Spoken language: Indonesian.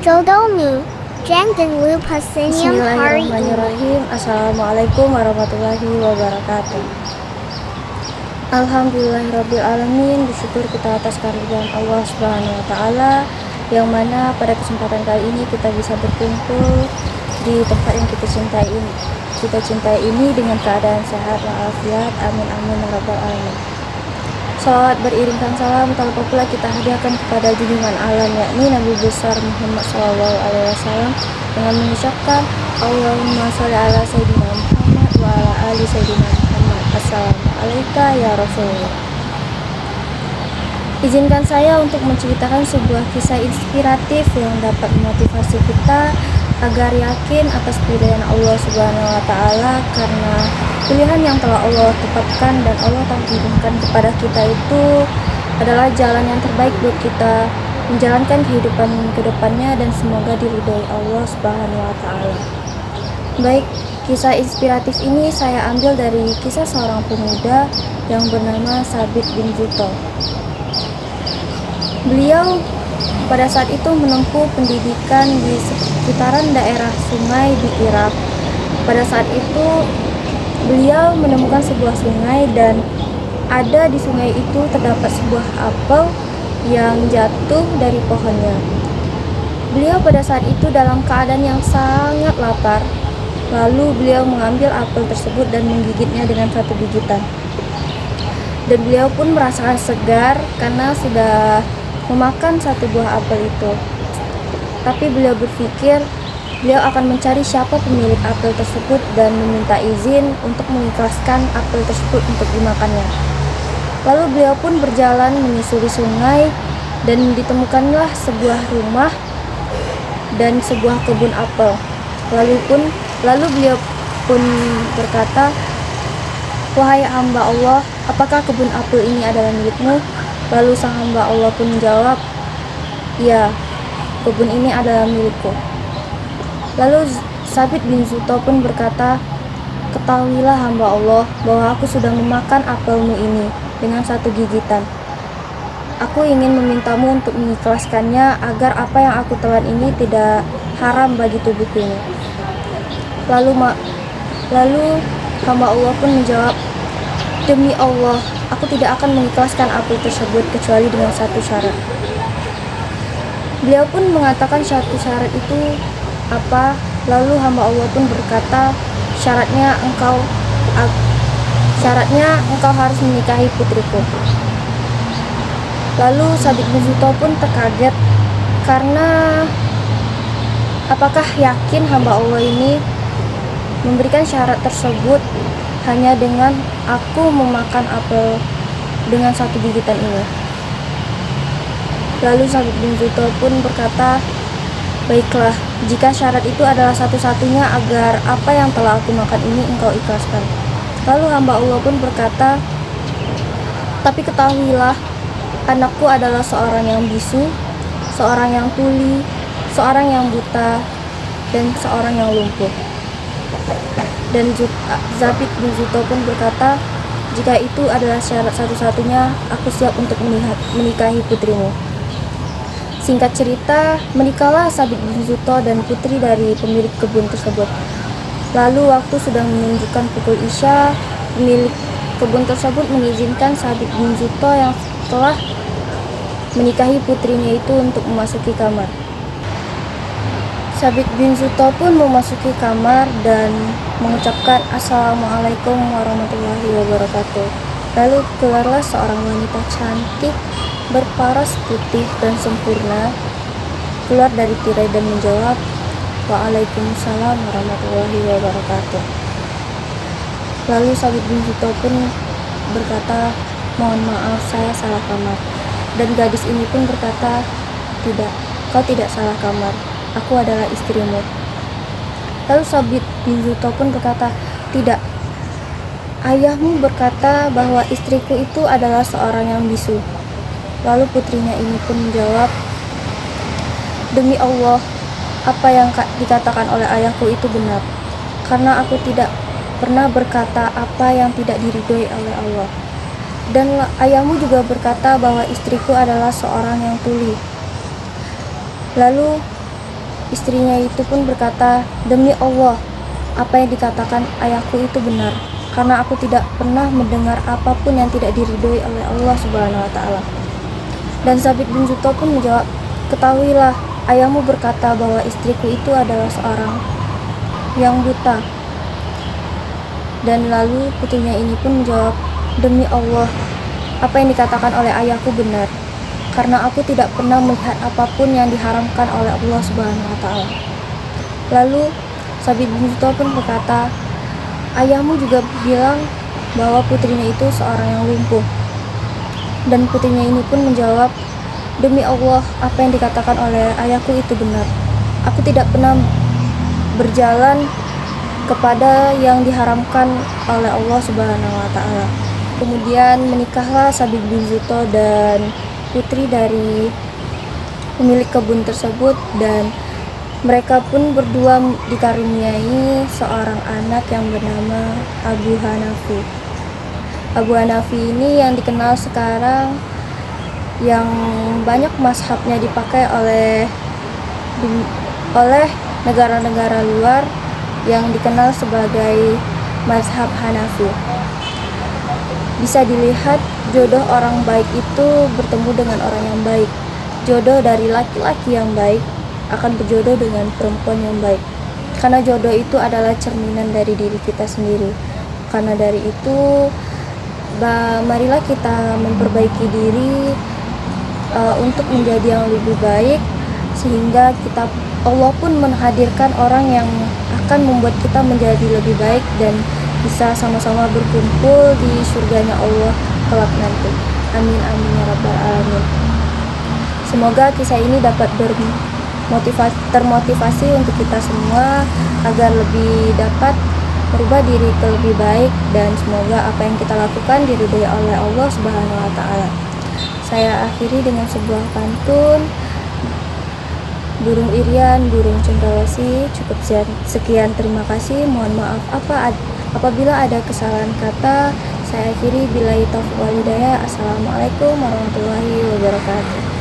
Jodomi, jangan lupa senyum hari ini. Bismillahirrahmanirrahim. Assalamualaikum warahmatullahi wabarakatuh. Alhamdulillahirrabbilalamin. Bersyukur kita atas karunia Allah Subhanahu wa Ta'ala, yang mana pada kesempatan kali ini kita bisa berkumpul di tempat yang kita cintai ini dengan keadaan sehat walafiat. Amin amin ya rabbal alamin. Salawat beriringkan salam tanpa pula kita hadiahkan kepada junjungan alam, yakni Nabi besar Muhammad SAW, dengan mengucapkan Allahumma sholli ala Sayyidina Muhammad wa ala ali Sayyidina Muhammad. Assalamualaikum ya Rasulullah. Izinkan saya untuk menceritakan sebuah kisah inspiratif yang dapat memotivasi kita agar yakin atas pilihan Allah Subhanahu wa Ta'ala, karena pilihan yang telah Allah tetapkan dan Allah takdirkan kepada kita itu adalah jalan yang terbaik buat kita menjalankan kehidupan ke depannya, dan semoga diridhoi Allah Subhanahu wa Ta'ala. Baik, kisah inspiratif ini saya ambil dari kisah seorang pemuda yang bernama Sabit bin Zuto. Beliau pada saat itu menempuh pendidikan di sekitaran daerah sungai di Irak. Pada saat itu beliau menemukan sebuah sungai, dan ada di sungai itu terdapat sebuah apel yang jatuh dari pohonnya. Beliau pada saat itu dalam keadaan yang sangat lapar. Lalu beliau mengambil apel tersebut dan menggigitnya dengan satu gigitan. Dan beliau pun merasakan segar karena sudah memakan satu buah apel itu. Tapi beliau berpikir beliau akan mencari siapa pemilik apel tersebut dan meminta izin untuk mengikhlaskan apel tersebut untuk dimakannya. Lalu beliau pun berjalan menyusuri sungai, dan ditemukanlah sebuah rumah dan sebuah kebun apel. Lalu beliau pun berkata, "Wahai hamba Allah, apakah kebun apel ini adalah milikmu?" Lalu sang hamba Allah pun menjawab, "Ya, kebun ini adalah milikku." Lalu Sabit bin Zuto pun berkata, "Ketahuilah hamba Allah bahwa aku sudah memakan apelmu ini dengan satu gigitan. Aku ingin memintamu untuk mengikhlaskannya agar apa yang aku telan ini tidak haram bagi tubuhku ini." Lalu hamba Allah pun menjawab, "Demi Allah, aku tidak akan mengikhlaskan apel tersebut kecuali dengan satu syarat." Beliau pun mengatakan satu syarat itu apa? Lalu hamba Allah pun berkata, syaratnya engkau harus menikahi putriku." Lalu Sabit bin Zuto pun terkaget, karena apakah yakin hamba Allah ini memberikan syarat tersebut hanya dengan aku memakan apel dengan satu gigitan ini. Lalu Sabit bin Zuto pun berkata, "Baiklah, jika syarat itu adalah satu-satunya agar apa yang telah aku makan ini engkau ikhlaskan." Lalu hamba Allah pun berkata, "Tapi ketahuilah, anakku adalah seorang yang bisu, seorang yang tuli, seorang yang buta, dan seorang yang lumpuh." Dan Sabit bin Zuto pun berkata, "Jika itu adalah syarat satu-satunya, aku siap untuk menikahi putrimu." Singkat cerita, menikahlah Sabit bin Zuto dan putri dari pemilik kebun tersebut. Lalu waktu sudah menunjukkan pukul Isya, pemilik kebun tersebut mengizinkan Sabit bin Zuto yang telah menikahi putrinya itu untuk memasuki kamar. Sabit bin Zuto pun memasuki kamar dan mengucapkan Assalamualaikum warahmatullahi wabarakatuh. Lalu keluarlah seorang wanita cantik berparas putih dan sempurna keluar dari tirai dan menjawab, "Waalaikumsalam warahmatullahi wabarakatuh." Lalu Sabit bin Zuto pun berkata, "Mohon maaf, saya salah kamar." Dan gadis ini pun berkata, "Tidak, kau tidak salah kamar. Aku adalah istrimu." Lalu Sabit bin Zuto pun berkata, "Tidak, ayahmu berkata bahwa istriku itu adalah seorang yang bisu." Lalu putrinya ini pun menjawab, "Demi Allah, apa yang dikatakan oleh ayahku itu benar, karena aku tidak pernah berkata apa yang tidak diridhoi oleh Allah. Dan ayahmu juga berkata bahwa istriku adalah seorang yang tuli." Lalu Istrinya itu pun berkata, "Demi Allah, apa yang dikatakan ayahku itu benar, karena aku tidak pernah mendengar apapun yang tidak diridhoi oleh Allah Subhanahu wa taala." Dan Sabit bin Zuto pun menjawab, "Ketahuilah, ayahmu berkata bahwa istriku itu adalah seorang yang buta." Dan lalu putrinya ini pun menjawab, "Demi Allah, apa yang dikatakan oleh ayahku benar, karena aku tidak pernah melihat apapun yang diharamkan oleh Allah Subhanahu wa taala." Lalu Sabit bin Zuto pun berkata, "Ayahmu juga bilang bahwa putrinya itu seorang yang lumpuh." Dan putrinya ini pun menjawab, "Demi Allah, apa yang dikatakan oleh ayahku itu benar. Aku tidak pernah berjalan kepada yang diharamkan oleh Allah Subhanahu wa taala." Kemudian menikahlah Sabit bin Zuto dan putri dari pemilik kebun tersebut, dan mereka pun berdua dikaruniai seorang anak yang bernama Abu Hanafi. Abu Hanafi ini yang dikenal sekarang, yang banyak mazhabnya dipakai oleh negara-negara luar, yang dikenal sebagai mazhab Hanafi. Bisa dilihat jodoh orang baik itu bertemu dengan orang yang baik. Jodoh dari laki-laki yang baik akan berjodoh dengan perempuan yang baik, karena jodoh itu adalah cerminan dari diri kita sendiri. Karena dari itu, marilah kita memperbaiki diri untuk menjadi yang lebih baik, sehingga Allah pun menghadirkan orang yang akan membuat kita menjadi lebih baik dan bisa sama-sama berkumpul di surganya Allah kelak nanti. Amin amin ya rabbal alamin. Semoga kisah ini dapat termotivasi untuk kita semua agar lebih dapat merubah diri ke lebih baik, dan semoga apa yang kita lakukan diridhoi oleh Allah Subhanahu wa taala. Saya akhiri dengan sebuah pantun. Burung irian, burung cendrawasih. Cukup sekian, terima kasih. Mohon maaf apabila ada kesalahan kata. Saya akhiri, billahi taufiq wal hidayah. Assalamualaikum warahmatullahi wabarakatuh.